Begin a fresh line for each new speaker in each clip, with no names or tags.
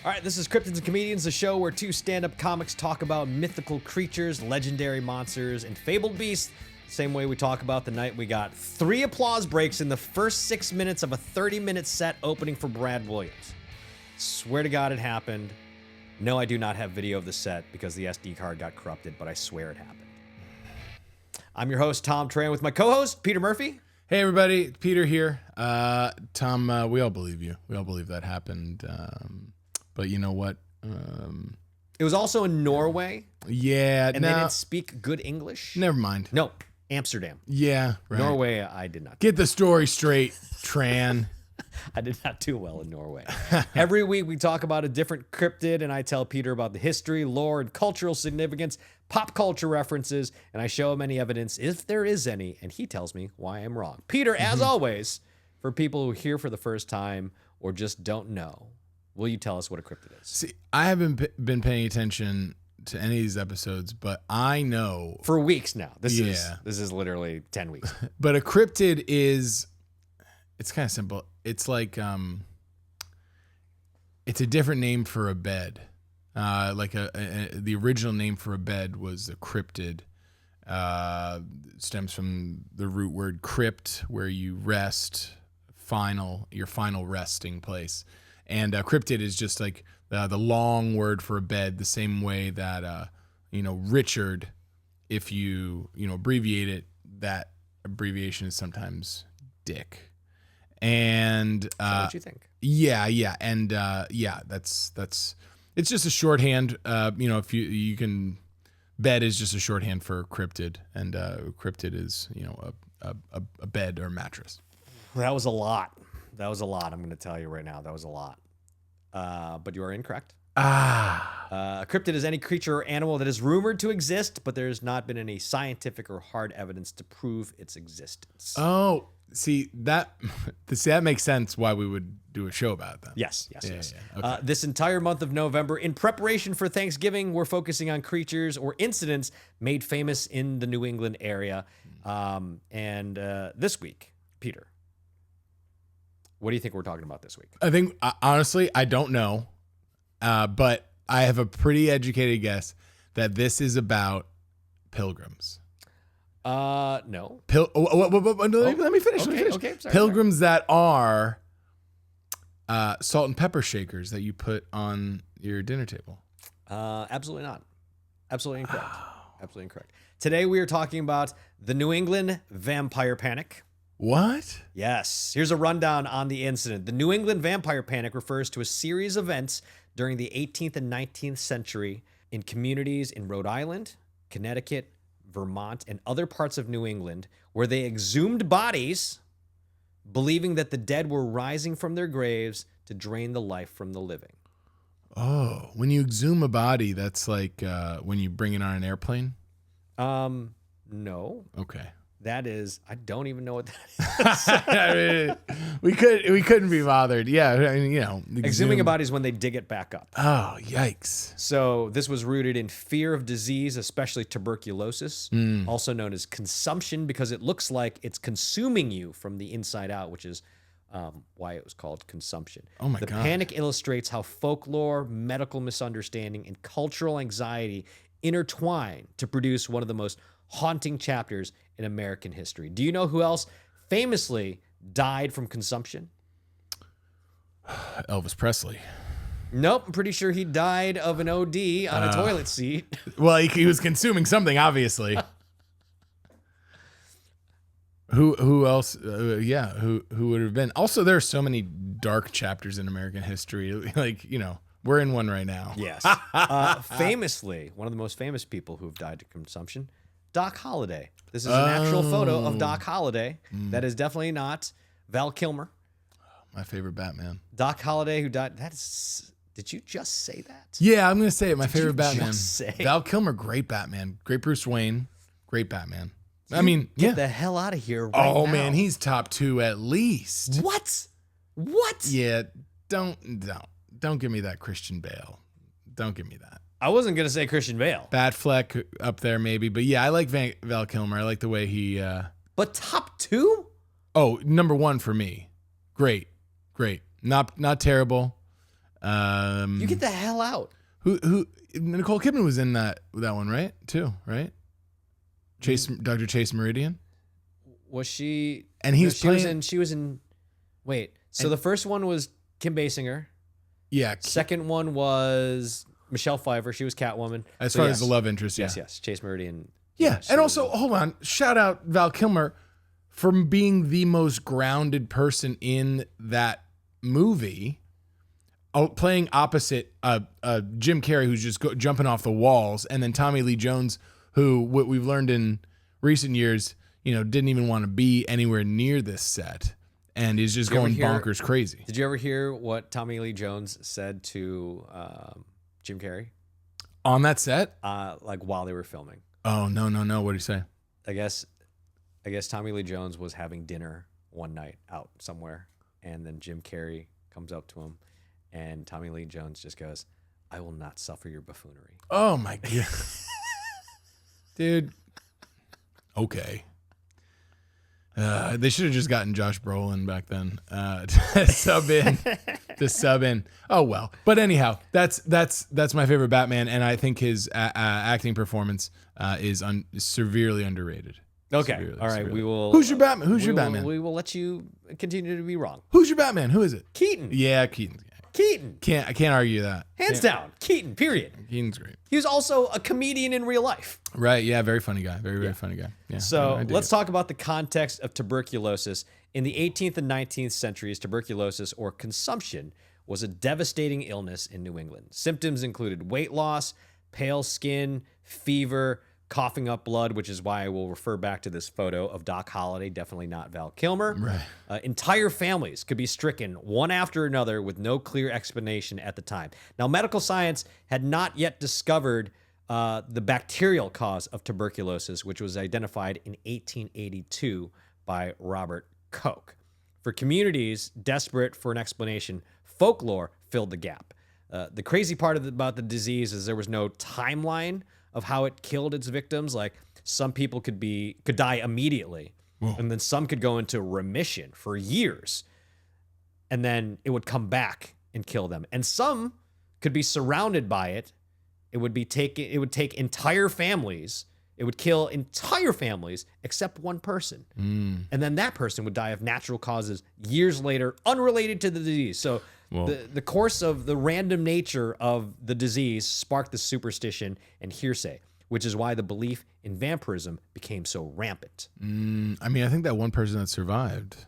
All right, this is Cryptids Comedians, the show where two stand-up comics talk about mythical creatures, legendary monsters, and fabled beasts. Same way we talk about the night we got 3 applause breaks in the first 6 minutes of a 30-minute set opening for Brad Williams. Swear to God it happened. No, I do not have video of the set because the SD card got corrupted, but I swear it happened. I'm your host, Thom Tran, with my co-host, Peter Murphy.
Hey, everybody. Peter here. Tom, we all believe you. We all believe that happened. But you know what?
It was also in Norway.
Yeah.
And they didn't speak good English.
Never mind.
No, Amsterdam.
Yeah, right.
Norway, I did not.
Get the story straight, Tran.
I did not do well in Norway. Every week we talk about a different cryptid, and I tell Peter about the history, lore, and cultural significance, pop culture references, and I show him any evidence, if there is any, and he tells me why I'm wrong. Peter, as always, for people who hear for the first time or just don't know, will you tell us what a cryptid is?
See, I haven't been paying attention to any of these episodes, but I know
For weeks now. This is literally 10 weeks.
But a cryptid is, it's kind of simple. It's like, it's a different name for a bed. The original name for a bed was a cryptid. Stems from the root word crypt, where you rest, your final resting place. And cryptid is just like the long word for a bed, the same way that, Richard, if you abbreviate it, that abbreviation is sometimes Dick. And
Is that what you think?
Yeah. And that's it's just a shorthand. If you can, bed is just a shorthand for cryptid, and cryptid is, a bed or mattress.
That was a lot. I'm going to tell you right now. That was a lot. But you are incorrect. A cryptid is any creature or animal that is rumored to exist, but there has not been any scientific or hard evidence to prove its existence.
Oh, see that makes sense why we would do a show about it then.
Yes.
Yeah, okay.
This entire month of November, in preparation for Thanksgiving, we're focusing on creatures or incidents made famous in the New England area. And this week, Peter, what do you think we're talking about this week?
I think, honestly, I don't know, but I have a pretty educated guess that this is about pilgrims.
No.
Let me finish.
Okay. Sorry,
Pilgrims that are salt and pepper shakers that you put on your dinner table.
Absolutely not. Absolutely incorrect. Absolutely incorrect. Today we are talking about the New England vampire panic.
What?
Yes. Here's a rundown on the incident. The New England vampire panic refers to a series of events during the 18th and 19th century in communities in Rhode Island, Connecticut, Vermont, and other parts of New England where they exhumed bodies, believing that the dead were rising from their graves to drain the life from the living.
Oh, when you exhume a body, that's like when you bring it on an airplane?
No.
Okay.
That is, I don't even know what that is.
I mean, we couldn't be bothered. Yeah, I mean,
Exhuming a body is when they dig it back up.
Oh, yikes.
So this was rooted in fear of disease, especially tuberculosis, also known as consumption, because it looks like it's consuming you from the inside out, which is why it was called consumption.
Oh my
God. The panic illustrates how folklore, medical misunderstanding, and cultural anxiety intertwine to produce one of the most haunting chapters in American history. Do you know who else famously died from consumption?
Elvis Presley.
Nope, I'm pretty sure he died of an OD on a toilet seat.
Well, he was consuming something, obviously. Who else? Who would have been? Also, there are so many dark chapters in American history. We're in one right now.
Yes. Famously, one of the most famous people who've died of consumption, Doc Holliday. This is an actual photo of Doc Holliday. That is definitely not Val Kilmer.
My favorite Batman.
Doc Holliday, who died. Did you just say that?
Yeah, I'm going to say it. My favorite Batman.
Just say?
Val Kilmer, great Batman. Great Bruce Wayne. Great Batman.
Get the hell out of here right now.
Oh, man, he's top 2 at least.
What?
Yeah, don't give me that Christian Bale. Don't give me that.
I wasn't going to say Christian Bale.
Batfleck up there maybe, but yeah, I like Val Kilmer. I like the way he...
But top 2?
Oh, number 1 for me. Great. Not terrible.
You get the hell out.
Who Nicole Kidman was in that one, right? Too, right? Dr. Chase Meridian.
Was she?
And playing.
She was in. Wait. So the first one was Kim Basinger.
Yeah.
Second one was Michelle Pfeiffer. She was Catwoman.
As far as the love interest, yeah.
Yes. Chase Meridian.
Yeah, and also, hold on. Shout out Val Kilmer for being the most grounded person in that movie, playing opposite Jim Carrey, who's just jumping off the walls, and then Tommy Lee Jones, who what we've learned in recent years, didn't even want to be anywhere near this set, and is just going bonkers crazy.
Did you ever hear what Tommy Lee Jones said to Jim Carrey
on that set?
Like while they were filming.
Oh, no. What did he say?
I guess Tommy Lee Jones was having dinner one night out somewhere, and then Jim Carrey comes up to him, and Tommy Lee Jones just goes, "I will not suffer your buffoonery."
Oh, my God. Dude. Okay. They should have just gotten Josh Brolin back then to sub in. Oh well, but anyhow, that's my favorite Batman, and I think his acting performance is severely underrated.
Okay, all right, we will.
Who's your Batman? Who's your Batman?
We will let you continue to be wrong.
Who's your Batman? Who is it?
Keaton.
Yeah, Keaton. I can't argue that.
Hands down, Keaton. Period.
Keaton's great.
He was also a comedian in real life.
Right. Yeah. Very funny guy. Very funny guy. Yeah.
So let's talk about the context of tuberculosis. In the 18th and 19th centuries, tuberculosis or consumption was a devastating illness in New England. Symptoms included weight loss, pale skin, fever, coughing up blood, which is why I will refer back to this photo of Doc Holliday, definitely not Val Kilmer.
Right.
Entire families could be stricken one after another with no clear explanation at the time. Now, medical science had not yet discovered the bacterial cause of tuberculosis, which was identified in 1882 by Robert Koch. For communities desperate for an explanation, folklore filled the gap. The crazy part about the disease is there was no timeline of how it killed its victims. Like some people could die immediately. Whoa. And then some could go into remission for years, and then it would come back and kill them. And some could be surrounded by it. It would take entire families. It would kill entire families except one person. And then that person would die of natural causes years later, unrelated to the disease. So the course of the random nature of the disease sparked the superstition and hearsay, which is why the belief in vampirism became so rampant.
I mean, I think that one person that survived,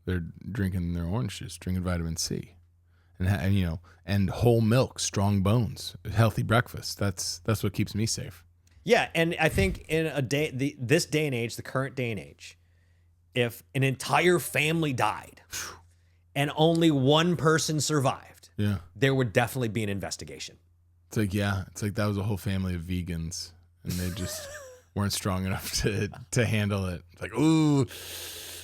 they're drinking their orange juice, drinking vitamin C, and whole milk, strong bones, healthy breakfast. That's what keeps me safe.
Yeah, and I think in this day and age, the current day and age, if an entire family died and only one person survived, there would definitely be an investigation.
It's like that was a whole family of vegans, and they just weren't strong enough to handle it. It's like, ooh,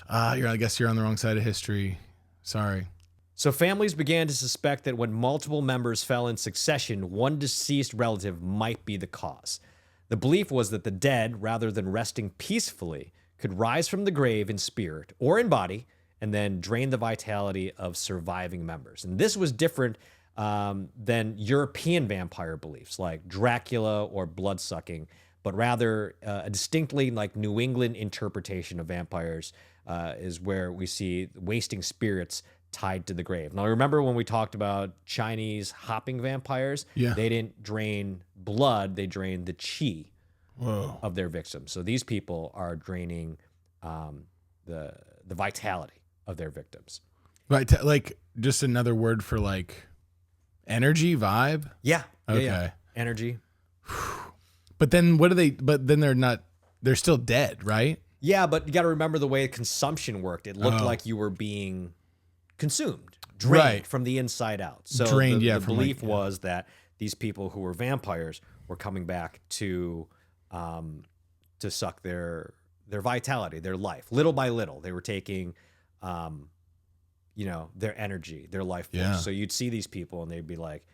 I guess you're on the wrong side of history. Sorry.
So families began to suspect that when multiple members fell in succession, one deceased relative might be the cause. The belief was that the dead, rather than resting peacefully, could rise from the grave in spirit or in body and then drain the vitality of surviving members. And this was different than European vampire beliefs like Dracula or bloodsucking, but rather a distinctly like New England interpretation of vampires is where we see wasting spirits tied to the grave. Now, remember when we talked about Chinese hopping vampires?
Yeah.
They didn't drain blood, they drained the chi of their victims. So these people are draining the vitality of their victims.
Right, like just another word for like energy, vibe?
Yeah.
Okay.
Yeah. Energy.
But then they're still dead, right?
Yeah, but you got to remember the way consumption worked. It looked like you were being consumed, drained from the inside out. So the belief was that these people who were vampires were coming back to suck their vitality, their life, little by little. They were taking, their energy, their life force.
Yeah.
So you'd see these people, and they'd be like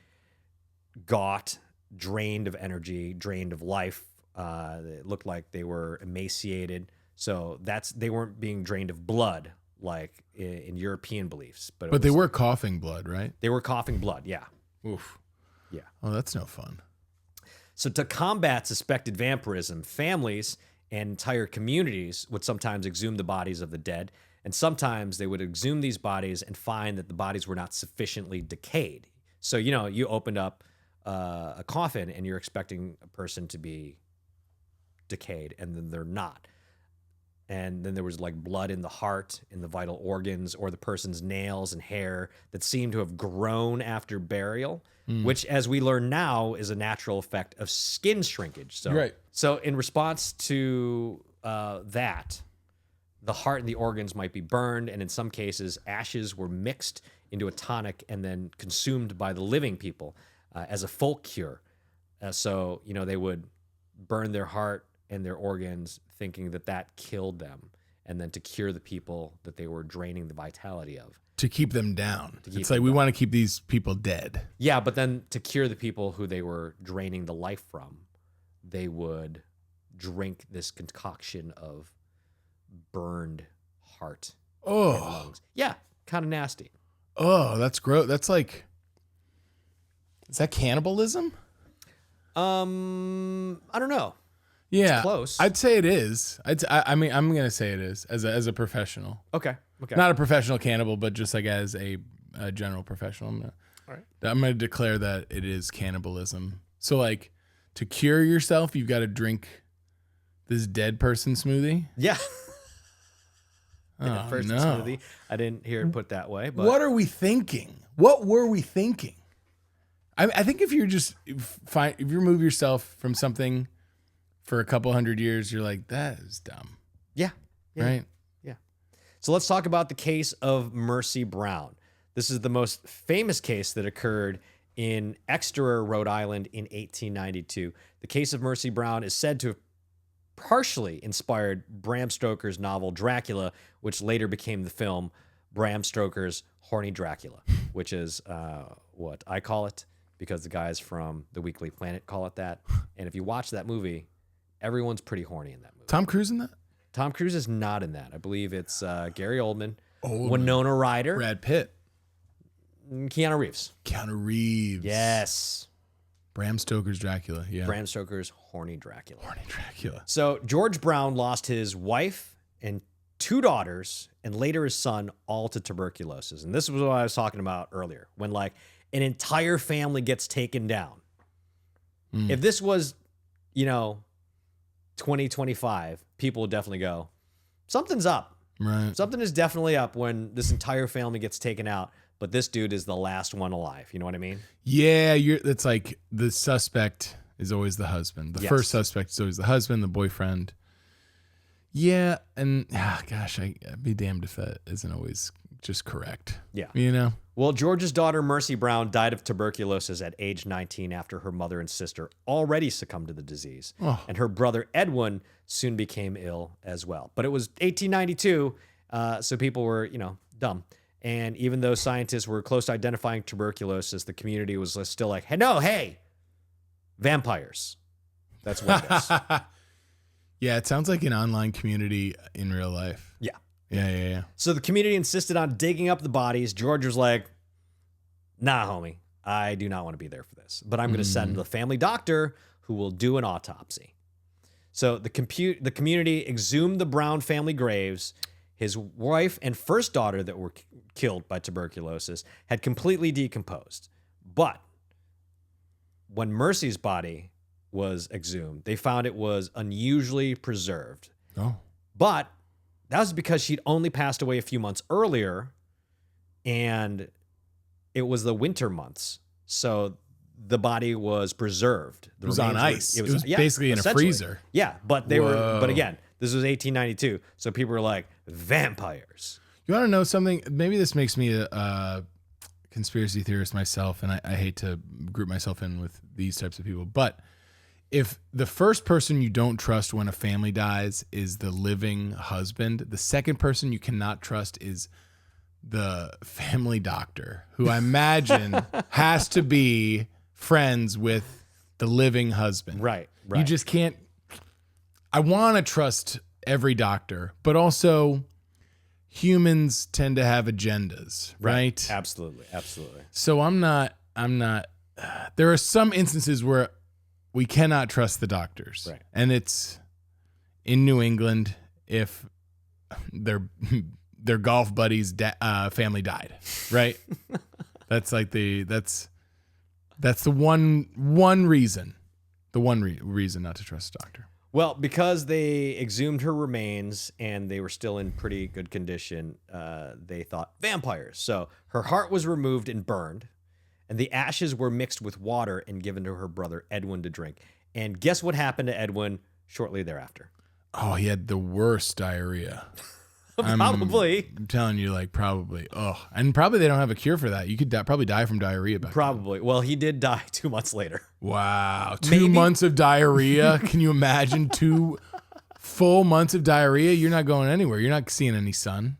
gaunt, drained of energy, drained of life. It looked like they were emaciated. So they weren't being drained of blood like in European beliefs.
But they were coughing blood, right?
They were coughing blood, yeah.
Oof.
Yeah.
Oh, that's no fun.
So to combat suspected vampirism, families and entire communities would sometimes exhume the bodies of the dead, and sometimes they would exhume these bodies and find that the bodies were not sufficiently decayed. So, you opened up a coffin and you're expecting a person to be decayed, and then they're not. And then there was like blood in the heart, in the vital organs, or the person's nails and hair that seemed to have grown after burial, which, as we learn now, is a natural effect of skin shrinkage. So,
Right.
So in response to that, the heart and the organs might be burned, and in some cases, ashes were mixed into a tonic and then consumed by the living people as a folk cure. So, they would burn their heart and their organs, thinking that killed them, and then to cure the people that they were draining the vitality of.
To keep them down. It's like we want to keep these people dead.
Yeah, but then to cure the people who they were draining the life from, they would drink this concoction of burned heart and lungs. Yeah, kind of nasty.
Oh, that's gross. That's like, is that cannibalism?
I don't know.
Yeah,
it's close.
I'd say it is. I mean, I'm gonna say it is as a professional.
Okay.
Not a professional cannibal, but just like as a general professional. I'm gonna declare that it is cannibalism. So like, to cure yourself, you've got to drink this dead person smoothie.
Yeah.
Oh,
First
no.
smoothie. I didn't hear it put that way. But
What are we thinking? What were we thinking? I think if you're just if you remove yourself from something for a couple hundred years, you're like, that is dumb.
Yeah.
Right?
Yeah. So let's talk about the case of Mercy Brown. This is the most famous case that occurred in Exeter, Rhode Island in 1892. The case of Mercy Brown is said to have partially inspired Bram Stoker's novel Dracula, which later became the film Bram Stoker's Horny Dracula, which is what I call it, because the guys from the Weekly Planet call it that. And if you watch that movie, everyone's pretty horny in that movie.
Tom Cruise in that?
Tom Cruise is not in that. I believe it's Gary Oldman, Winona Ryder,
Brad Pitt,
Keanu Reeves.
Keanu Reeves.
Yes.
Bram Stoker's Dracula. Yeah.
Bram Stoker's Horny Dracula.
Horny Dracula.
So George Brown lost his wife and 2 daughters and later his son all to tuberculosis. And this was what I was talking about earlier, when like an entire family gets taken down. If this was, 2025, people would definitely go, something's up.
Right.
Something is definitely up when this entire family gets taken out, but this dude is the last one alive. You know what I mean?
Yeah, it's like the suspect is always the husband. The
Yes.
first suspect is always the husband, the boyfriend. Yeah, and gosh, I'd be damned if that isn't always just correct.
Yeah. Well, George's daughter, Mercy Brown, died of tuberculosis at age 19 after her mother and sister already succumbed to the disease.
Oh.
And her brother, Edwin, soon became ill as well. But it was 1892, so people were, dumb. And even though scientists were close to identifying tuberculosis, the community was still like, hey, vampires. That's what it is.
Yeah, it sounds like an online community in real life.
Yeah.
Yeah.
So the community insisted on digging up the bodies. George was like, nah, homie, I do not want to be there for this. But I'm going to send the family doctor who will do an autopsy. So the community exhumed the Brown family graves. His wife and first daughter that were killed by tuberculosis had completely decomposed. But when Mercy's body was exhumed, they found it was unusually preserved.
Oh.
But that was because she'd only passed away a few months earlier, and it was the winter months. So the body was preserved.
It was on ice. It was basically in a freezer.
Yeah, but but again, this was 1892, so people were like, vampires.
You want to know something? Maybe this makes me a conspiracy theorist myself, and I hate to group myself in with these types of people, but if the first person you don't trust when a family dies is the living husband, the second person you cannot trust is the family doctor, who I imagine has to be friends with the living husband.
Right.
You just can't. I want to trust every doctor, but also humans tend to have agendas, right?
Absolutely.
So I'm not, there are some instances where we cannot trust the doctors.
Right.
And it's in New England if their golf buddy's family died, right? That's like that's the one reason, reason not to trust a doctor.
Well, because they exhumed her remains and they were still in pretty good condition, they thought vampires. So her heart was removed and burned, and the ashes were mixed with water and given to her brother Edwin to drink. And guess what happened to Edwin shortly thereafter?
Oh, he had the worst diarrhea.
Probably.
I'm telling you, like, probably. Oh, and probably they don't have a cure for that. You could probably die from diarrhea back
Probably. Well, he did die 2 months later.
Wow.
Maybe.
2 months of diarrhea. Can you imagine 2 full months of diarrhea? You're not going anywhere. You're not seeing any sun.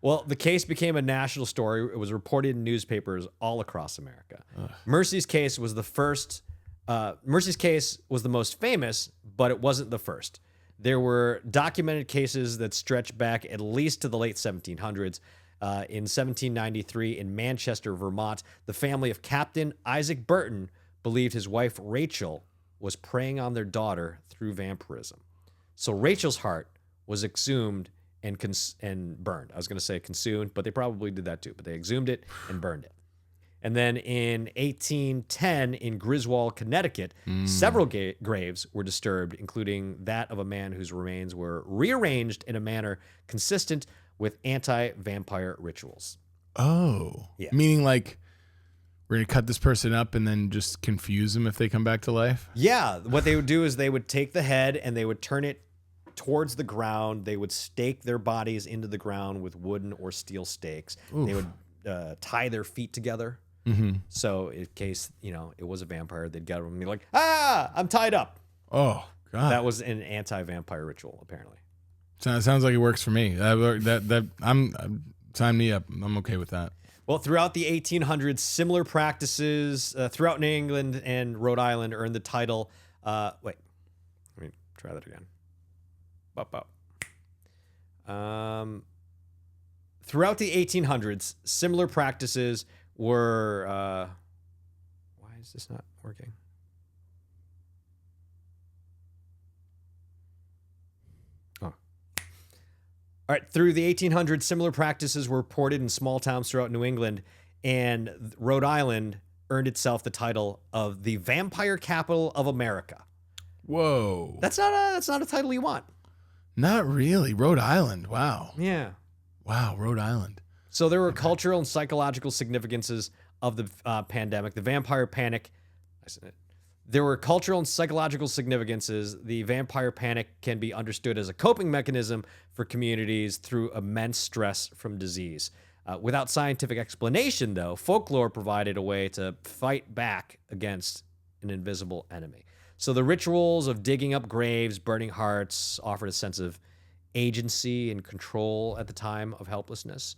Well, the case became a national story. It was reported in newspapers all across America. Mercy's case was the first. Mercy's case was the most famous, but it wasn't the first. There were documented cases that stretch back at least to the late 1700s. In 1793, in Manchester, Vermont, the family of Captain Isaac Burton believed his wife Rachel was preying on their daughter through vampirism. So Rachel's heart was exhumed and burned. I was going to say consumed, but they probably did that too. But they exhumed it and burned it. And then in 1810, in Griswold, Connecticut, several graves were disturbed, including that of a man whose remains were rearranged in a manner consistent with anti-vampire rituals.
Oh.
Yeah.
Meaning like we're going to cut this person up and then just confuse them if they come back to life?
Yeah. What they would do is they would take the head and they would turn it towards the ground. They would stake their bodies into the ground with wooden or steel stakes.
Oof.
They would tie their feet together.
Mm-hmm.
So in case, it was a vampire, they'd get them and be like, I'm tied up.
Oh, God.
That was an anti-vampire ritual, apparently.
Sounds like it works for me. Sign me up. I'm okay with that.
Well, throughout the 1800s, similar practices throughout New England and Rhode Island earned the title. Wait, let me try that again. Throughout the 1800s, similar practices were. Why is this not working? Oh. All right. Through the 1800s, similar practices were reported in small towns throughout New England, and Rhode Island earned itself the title of the vampire capital of America.
Whoa.
That's not a title you want.
Not really. Rhode Island. Wow.
Yeah.
Wow, Rhode Island.
So there were cultural and psychological significances of the pandemic. The vampire panic. There were cultural and psychological significances. The vampire panic can be understood as a coping mechanism for communities through immense stress from disease. Without scientific explanation, though, folklore provided a way to fight back against an invisible enemy. So the rituals of digging up graves, burning hearts, offered a sense of agency and control at the time of helplessness.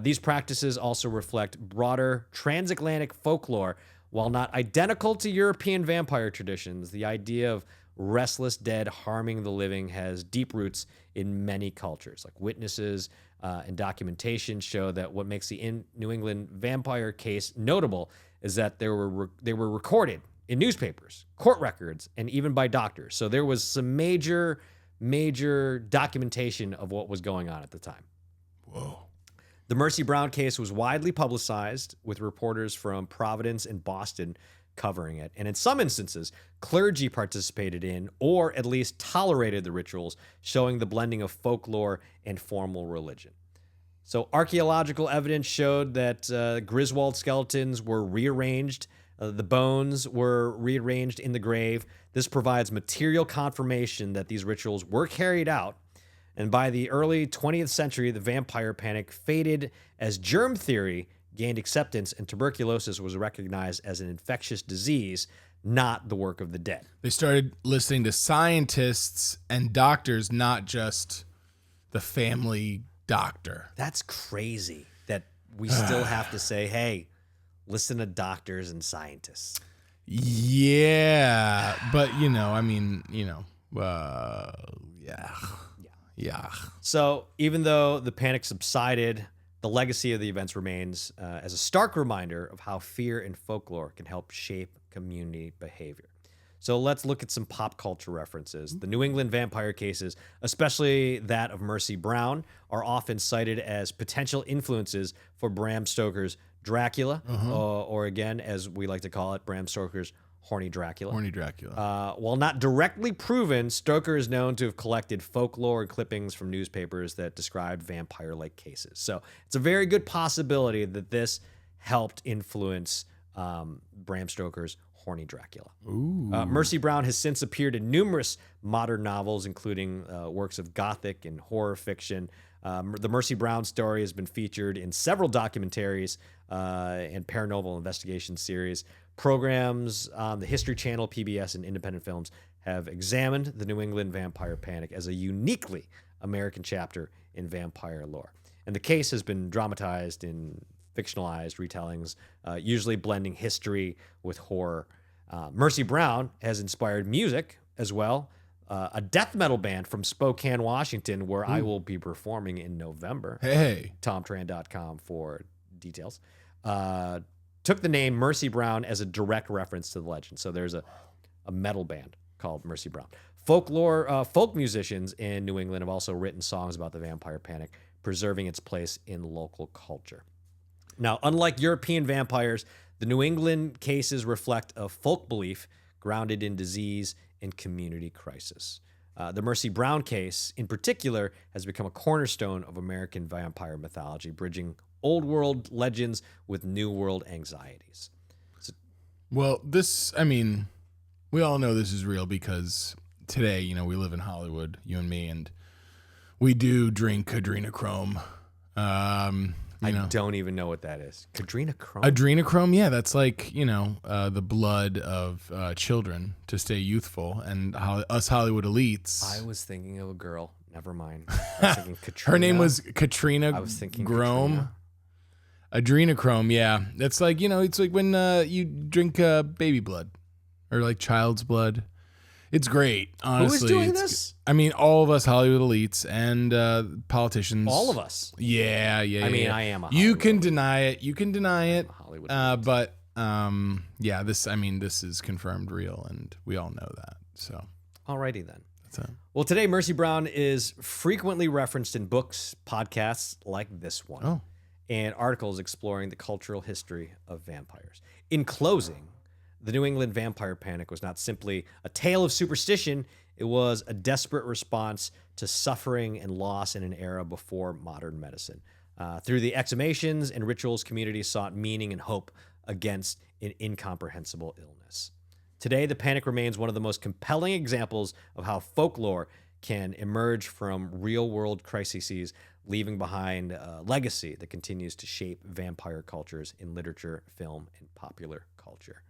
These practices also reflect broader transatlantic folklore. While not identical to European vampire traditions, the idea of restless dead harming the living has deep roots in many cultures. Like witnesses and documentation show that what makes the New England vampire case notable is that they were recorded in newspapers, court records, and even by doctors. So there was some major documentation of what was going on at the time.
Whoa.
The Mercy Brown case was widely publicized, with reporters from Providence and Boston covering it. And in some instances, clergy participated in or at least tolerated the rituals, showing the blending of folklore and formal religion. So archaeological evidence showed that Griswold skeletons were rearranged. The bones were rearranged in the grave. This provides material confirmation that these rituals were carried out. And by the early 20th century, the vampire panic faded as germ theory gained acceptance and tuberculosis was recognized as an infectious disease, not the work of the dead.
They started listening to scientists and doctors, not just the family doctor.
That's crazy that we still have to say, hey, listen to doctors and scientists.
Yeah, but yeah. Yeah.
So even though the panic subsided, the legacy of the events remains as a stark reminder of how fear and folklore can help shape community behavior. So let's look at some pop culture references. The New England vampire cases, especially that of Mercy Brown, are often cited as potential influences for Bram Stoker's Dracula, or again, as we like to call it, Bram Stoker's Horny Dracula.
Horny Dracula.
While not directly proven, Stoker is known to have collected folklore and clippings from newspapers that described vampire-like cases. So it's a very good possibility that this helped influence Bram Stoker's Horny Dracula. Mercy Brown has since appeared in numerous modern novels, including works of gothic and horror fiction. The Mercy Brown story has been featured in several documentaries and paranormal investigation series. Programs on the History Channel, PBS, and independent films have examined the New England vampire panic as a uniquely American chapter in vampire lore. And the case has been dramatized in fictionalized retellings, usually blending history with horror. Mercy Brown has inspired music as well. A death metal band from Spokane, Washington, where I will be performing in November.
Hey.
ThomTran.com for details. Took the name Mercy Brown as a direct reference to the legend. So there's a metal band called Mercy Brown. Folk musicians in New England have also written songs about the vampire panic, preserving its place in local culture. Now, unlike European vampires, the New England cases reflect a folk belief grounded in disease and community crisis. The Mercy Brown case, in particular, has become a cornerstone of American vampire mythology, bridging old world legends with new world anxieties.
Well, we all know this is real because today, we live in Hollywood, you and me, and we do drink adrenochrome.
I don't even know what that is. Adrenochrome?
Adrenochrome, yeah, that's like, the blood of children to stay youthful, and us Hollywood elites.
I was thinking of a girl. Never mind. I was thinking Katrina.
Her name was Katrina.
I was thinking
Grome.
Katrina.
Adrenochrome, yeah. That's like, it's like when you drink baby blood or like child's blood. It's great, honestly.
Who is doing this?
All of us Hollywood elites and politicians.
All of us.
Yeah.
I am a Hollywood
You can deny it. You can deny it.
Hollywood
this is confirmed real, and we all know that. So,
alrighty then.
That's it.
Well, today Mercy Brown is frequently referenced in books, podcasts like this one, and articles exploring the cultural history of vampires. In closing, the New England vampire panic was not simply a tale of superstition. It was a desperate response to suffering and loss in an era before modern medicine. Through the exhumations and rituals, communities sought meaning and hope against an incomprehensible illness. Today, the panic remains one of the most compelling examples of how folklore can emerge from real-world crises, leaving behind a legacy that continues to shape vampire cultures in literature, film, and popular culture.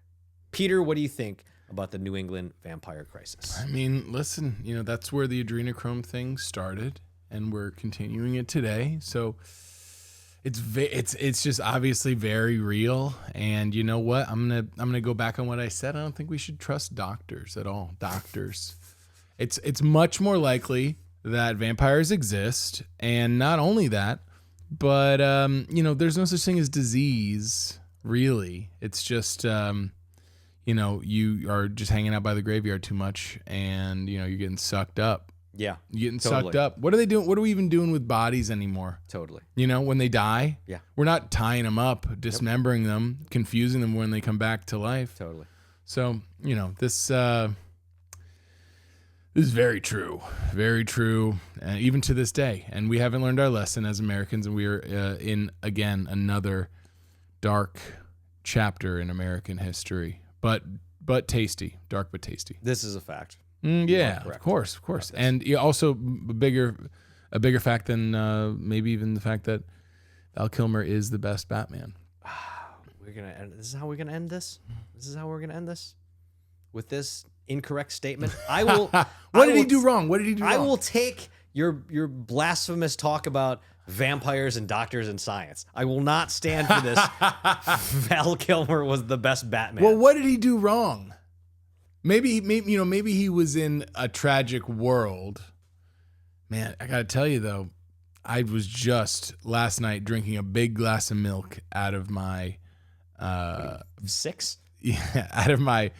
Peter, what do you think about the New England vampire crisis?
Listen, that's where the adrenochrome thing started, and we're continuing it today. So it's just obviously very real. And you know what? I'm gonna go back on what I said. I don't think we should trust doctors at all. Doctors. It's much more likely that vampires exist, and not only that, but there's no such thing as disease. Really, it's just you are just hanging out by the graveyard too much, and you're getting sucked up.
Yeah,
you're getting
totally.
sucked up. What are they doing? What are we even doing with bodies anymore?
Totally.
When they die,
yeah,
we're not tying them up, dismembering them, confusing them when they come back to life.
Totally.
So this is very true, even to this day. And we haven't learned our lesson as Americans, and we are in again another dark chapter in American history. But tasty, dark but tasty.
This is a fact.
Yeah, of course, and also a bigger fact than maybe even the fact that Val Kilmer is the best Batman.
We're gonna end. This is how we're gonna end this. This is how we're gonna end this. With this incorrect statement, I will.
What did he do wrong?
I will take your blasphemous talk about vampires and doctors and science. I will not stand for this. Val Kilmer was the best Batman.
Well, what did he do wrong? Maybe he was in a tragic world Man, I got to tell you, though, I was just last night drinking a big glass of milk out of my...
6?
Yeah, out of my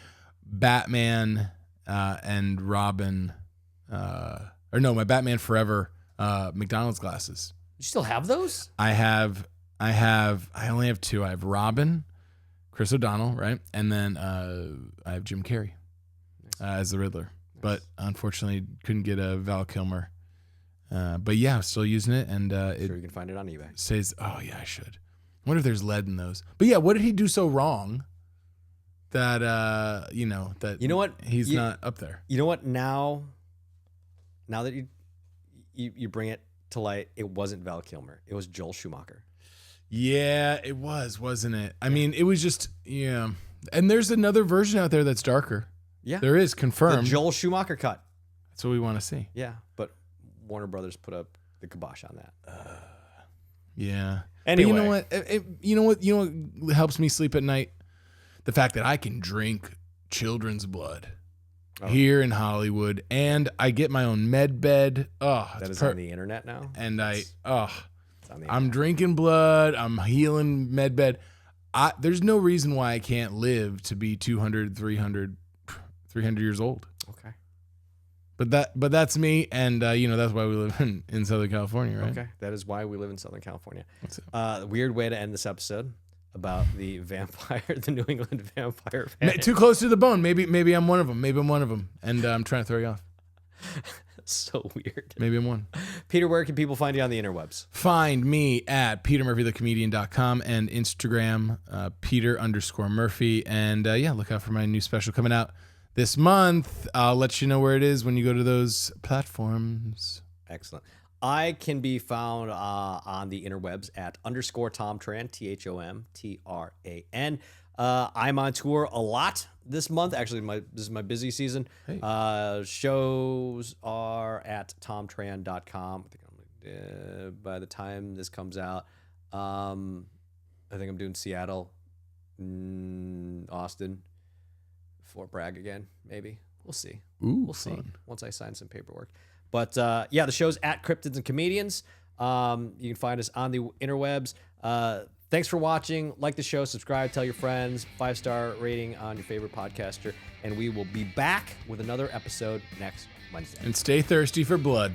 Batman and Robin... my Batman Forever McDonald's glasses.
You still have those?
I only have 2. I have Robin, Chris O'Donnell, right? And then I have Jim Carrey as the Riddler. Nice. But unfortunately couldn't get a Val Kilmer. But yeah, I'm still using it. And
sure you can find it on eBay.
Says, oh yeah, I should. I wonder if there's lead in those. But yeah, what did he do so wrong that, that he's not up there?
You know what? Now that you bring it to light, it wasn't Val Kilmer. It was Joel Schumacher.
Yeah, it was, wasn't it? I mean, it was just, yeah. And there's another version out there that's darker.
Yeah.
There is, confirmed.
The Joel Schumacher cut.
That's what we want to see.
Yeah, but Warner Brothers put up the kibosh on that.
Yeah.
Anyway.
But you know what helps me sleep at night? The fact that I can drink children's blood here in Hollywood, and I get my own med bed. Oh,
that is on the internet now.
And I'm drinking blood. I'm healing med bed. There's no reason why I can't live to be 200, 300 years old.
Okay.
But that's me, and that's why we live in Southern California, right?
Okay, that is why we live in Southern California. Weird way to end this episode about the New England vampire.
Too close to the bone. Maybe I'm one of them. And I'm trying to throw you off.
So weird.
Maybe I'm one.
Peter, where can people find you on the interwebs?
Find me at petermurphythecomedian.com and Instagram, Peter_Murphy. And look out for my new special coming out this month. I'll let you know where it is when you go to those platforms.
Excellent. I can be found on the interwebs at _Thom Tran, THOMTRAN. I'm on tour a lot this month. Actually, this is my busy season. Hey. Shows are at thomtran.com. I think by the time this comes out, I think I'm doing Seattle, Austin, Fort Bragg again, maybe. We'll see. We'll see once I sign some paperwork. But the show's at Cryptids and Comedians. You can find us on the interwebs. Thanks for watching. Like the show, subscribe, tell your friends, 5-star rating on your favorite podcaster, and we will be back with another episode next Wednesday.
And stay thirsty for blood.